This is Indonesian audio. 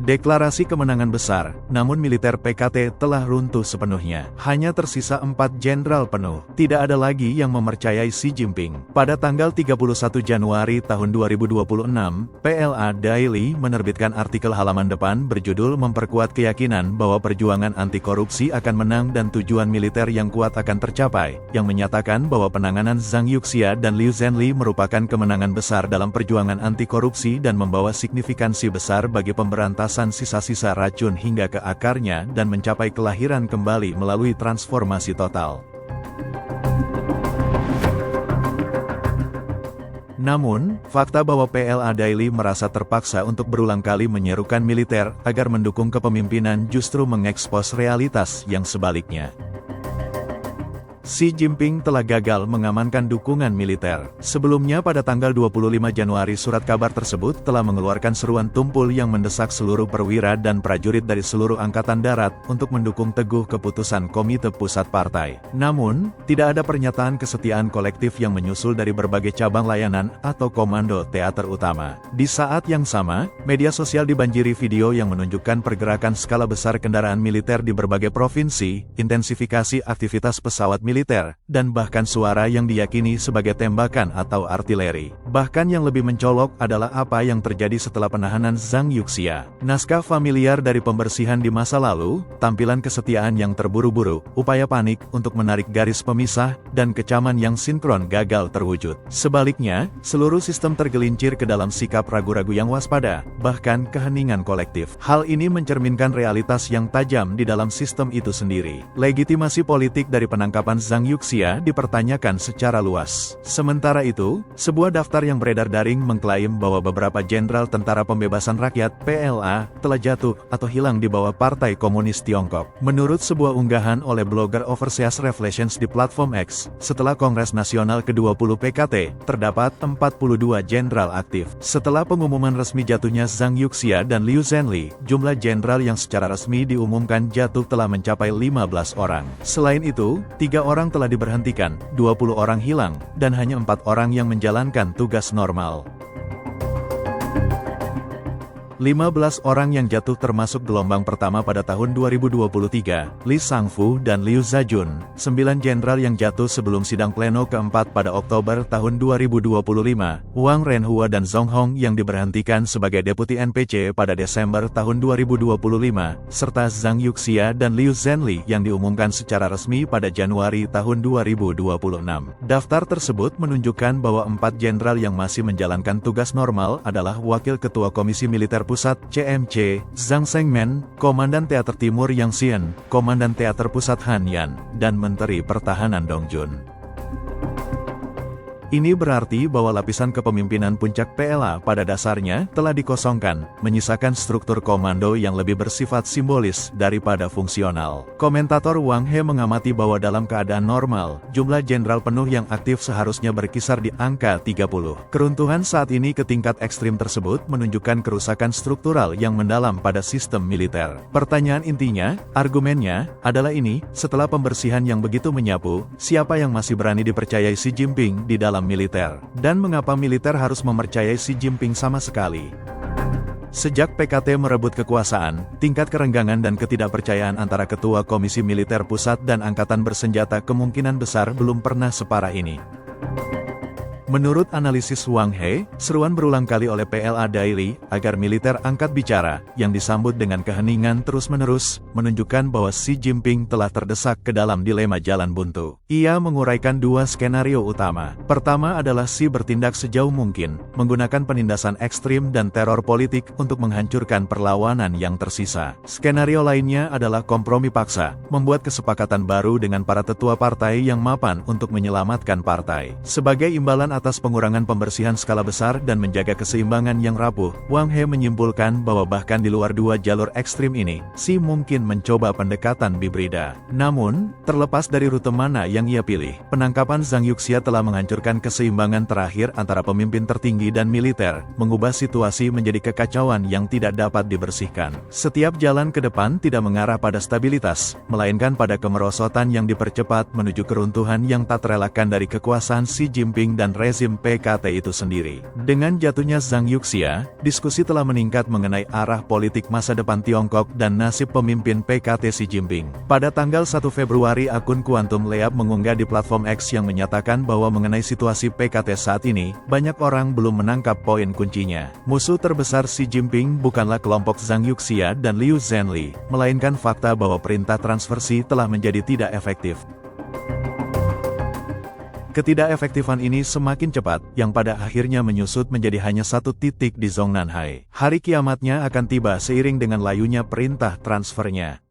Deklarasi kemenangan besar, namun militer PKT telah runtuh sepenuhnya. Hanya tersisa 4 jenderal penuh. Tidak ada lagi yang mempercayai Xi Jinping. Pada tanggal 31 Januari tahun 2026, PLA Daily menerbitkan artikel halaman depan berjudul "Memperkuat Keyakinan bahwa Perjuangan Anti Korupsi akan Menang dan Tujuan Militer yang Kuat akan Tercapai", yang menyatakan bahwa penanganan Zhang Yuxia dan Liu Zhenli merupakan kemenangan besar dalam perjuangan anti korupsi dan membawa signifikansi besar bagi pemberantasan sisa-sisa racun hingga ke akarnya dan mencapai kelahiran kembali melalui transformasi total. Namun, fakta bahwa PLA Daily merasa terpaksa untuk berulang kali menyerukan militer agar mendukung kepemimpinan justru mengekspos realitas yang sebaliknya. Xi Jinping telah gagal mengamankan dukungan militer. Sebelumnya pada tanggal 25 Januari surat kabar tersebut telah mengeluarkan seruan tumpul yang mendesak seluruh perwira dan prajurit dari seluruh angkatan darat untuk mendukung teguh keputusan Komite Pusat Partai. Namun, tidak ada pernyataan kesetiaan kolektif yang menyusul dari berbagai cabang layanan atau komando teater utama. Di saat yang sama, media sosial dibanjiri video yang menunjukkan pergerakan skala besar kendaraan militer di berbagai provinsi, intensifikasi aktivitas pesawat militer, dan bahkan suara yang diyakini sebagai tembakan atau artileri. Bahkan yang lebih mencolok adalah apa yang terjadi setelah penahanan Zhang Yuxia. Naskah familiar dari pembersihan di masa lalu, tampilan kesetiaan yang terburu-buru, upaya panik untuk menarik garis pemisah, dan kecaman yang sinkron gagal terwujud. Sebaliknya, seluruh sistem tergelincir ke dalam sikap ragu-ragu yang waspada, bahkan keheningan kolektif. Hal ini mencerminkan realitas yang tajam di dalam sistem itu sendiri. Legitimasi politik dari penangkapan Zhang Yuxia dipertanyakan secara luas. Sementara itu, sebuah daftar yang beredar daring mengklaim bahwa beberapa jenderal Tentara Pembebasan Rakyat (PLA) telah jatuh atau hilang di bawah Partai Komunis Tiongkok. Menurut sebuah unggahan oleh blogger Overseas Revelations di platform X, setelah Kongres Nasional ke-20 PKT, terdapat 42 jenderal aktif. Setelah pengumuman resmi jatuhnya Zhang Yuxia dan Liu Zhenli, jumlah jenderal yang secara resmi diumumkan jatuh telah mencapai 15 orang. Selain itu, 3 orang telah diberhentikan, 20 orang hilang, dan hanya 4 orang yang menjalankan tugas normal. 15 orang yang jatuh termasuk gelombang pertama pada tahun 2023, Li Shangfu dan Liu Zhajun, 9 jenderal yang jatuh sebelum sidang pleno keempat pada Oktober tahun 2025, Wang Renhua dan Zhong Hong yang diberhentikan sebagai deputi NPC pada Desember tahun 2025, serta Zhang Yuxia dan Liu Zhenli yang diumumkan secara resmi pada Januari tahun 2026. Daftar tersebut menunjukkan bahwa 4 jenderal yang masih menjalankan tugas normal adalah Wakil Ketua Komisi Militer Pusat (CMC), Zhang Shengmen, Komandan Teater Timur Yang Xian, Komandan Teater Pusat Han Yan, dan Menteri Pertahanan Dong Jun. Ini berarti bahwa lapisan kepemimpinan puncak PLA pada dasarnya telah dikosongkan, menyisakan struktur komando yang lebih bersifat simbolis daripada fungsional. Komentator Wang He mengamati bahwa dalam keadaan normal, jumlah jenderal penuh yang aktif seharusnya berkisar di angka 30. Keruntuhan saat ini ke tingkat ekstrim tersebut menunjukkan kerusakan struktural yang mendalam pada sistem militer. Pertanyaan intinya, argumennya, adalah ini, setelah pembersihan yang begitu menyapu, siapa yang masih berani dipercayai Xi Jinping di dalam militer, dan mengapa militer harus mempercayai Xi Jinping sama sekali? Sejak PKT merebut kekuasaan, tingkat kerenggangan dan ketidakpercayaan antara Ketua Komisi Militer Pusat dan Angkatan Bersenjata kemungkinan besar belum pernah separah ini. Menurut analisis Wang He, seruan berulang kali oleh PLA Daily agar militer angkat bicara, yang disambut dengan keheningan terus-menerus, menunjukkan bahwa Xi Jinping telah terdesak ke dalam dilema jalan buntu. Ia menguraikan 2 skenario utama. Pertama adalah Xi bertindak sejauh mungkin, menggunakan penindasan ekstrim dan teror politik untuk menghancurkan perlawanan yang tersisa. Skenario lainnya adalah kompromi paksa, membuat kesepakatan baru dengan para tetua partai yang mapan untuk menyelamatkan partai. Sebagai imbalan atas pengurangan pembersihan skala besar dan menjaga keseimbangan yang rapuh, Wang He menyimpulkan bahwa bahkan di luar 2 jalur ekstrim ini, Xi mungkin mencoba pendekatan hibrida. Namun, terlepas dari rute mana yang ia pilih, penangkapan Zhang Yuxia telah menghancurkan keseimbangan terakhir antara pemimpin tertinggi dan militer, mengubah situasi menjadi kekacauan yang tidak dapat dibersihkan. Setiap jalan ke depan tidak mengarah pada stabilitas, melainkan pada kemerosotan yang dipercepat menuju keruntuhan yang tak terelakkan dari kekuasaan Xi Jinping dan rezim PKT itu sendiri. Dengan jatuhnya Zhang Yuxia, diskusi telah meningkat mengenai arah politik masa depan Tiongkok dan nasib pemimpin PKT Xi Jinping. Pada tanggal 1 Februari akun Quantum Leap mengunggah di platform X yang menyatakan bahwa mengenai situasi PKT saat ini, banyak orang belum menangkap poin kuncinya. Musuh terbesar Xi Jinping bukanlah kelompok Zhang Yuxia dan Liu Zhenli, melainkan fakta bahwa perintah transversi telah menjadi tidak efektif. Ketidakefektifan ini semakin cepat, yang pada akhirnya menyusut menjadi hanya satu titik di Zhongnanhai. Hari kiamatnya akan tiba seiring dengan layunya perintah transfernya.